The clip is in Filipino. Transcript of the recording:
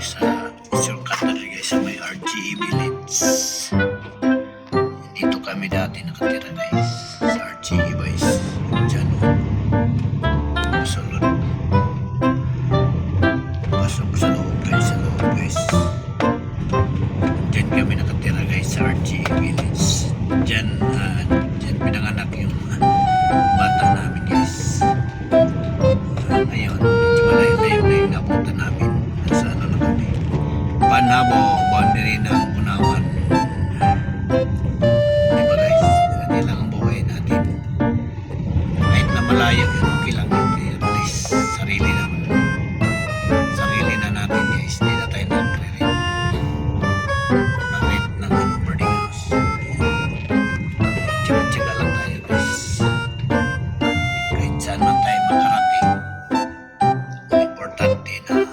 sa shortcut na guys sa may RGE Village. Dito kami dati nakatira guys sa RGE guys. Diyan masulod. Pasok sa loob guys. Diyan kami nakatira guys sa RGE Village. Diyan pinanganak yung bata namin guys. Ngayon medyo malayo na yung napunta namin. Sa ano na kami, Panabo, boundary ng Bunawan. Diba guys, hindi lang ang buhay natin. Kahit na malayo yun, okay lang yun. At least sarili na natin guys. Hindi na tayo nag-rent ng boarding house. Tsaga lang tayo guys. Kahit saan man tayo makarating, importante na